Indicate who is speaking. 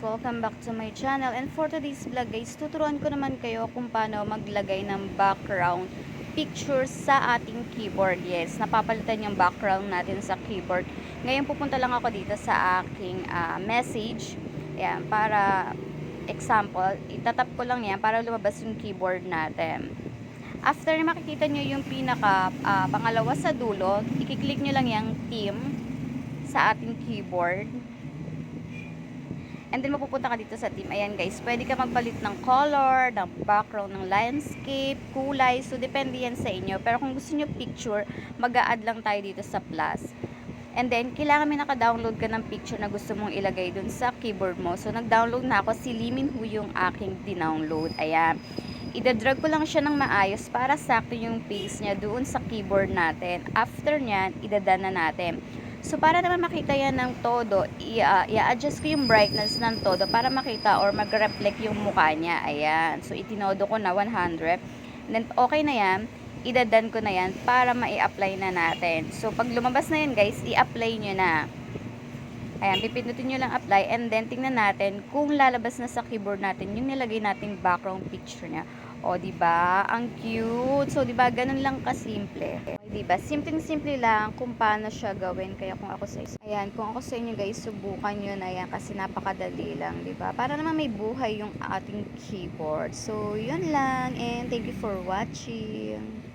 Speaker 1: welcome back to my channel. And for today's vlog guys, tuturuan ko naman kayo kung paano maglagay ng background picture sa ating keyboard. Yes, napapalitan yung background natin sa keyboard. Ngayon pupunta lang ako dito sa aking message. Ayan, para example, itatap ko lang yan para lumabas yung keyboard natin. After makikita nyo yung pinaka pangalawa sa dulo, i-click nyo lang yung theme sa ating keyboard. And then mapupunta ka dito sa theme. Ayan guys, pwede ka magpalit ng color, ng background, ng landscape, kulay. So depende yan sa inyo. Pero kung gusto nyo picture, mag-a-add lang tayo dito sa plus. And then, kailangan may naka-download ka ng picture na gusto mong ilagay dun sa keyboard mo. So nag-download na ako. Si Liminhu yung aking dinownload. Ayan. Ida-drag ko lang siya ng maayos para sakto yung face niya doon sa keyboard natin. After nyan, idada na natin. So, para naman makita yan ng todo, i-adjust ko yung brightness ng todo para makita or mag-reflect yung mukha niya. Ayan. So, itinodo ko na 100. And then, okay na yan. Idadan ko na yan para ma-i-apply na natin. So, pag lumabas na yan guys, i-apply nyo na. Ayan, pipindutin nyo lang apply. And then, tingnan natin kung lalabas na sa keyboard natin yung nilagay nating background picture niya. O, diba? Ang cute. So, diba? Ganun lang kasimple. Diba? Simpleng-simple lang kung paano siya gawin. Kaya kung ako sa inyo, ayan, kung ako sa inyo guys, subukan nyo na yan kasi napakadali lang, diba? Para naman may buhay yung ating keyboard. So, yun lang. And thank you for watching.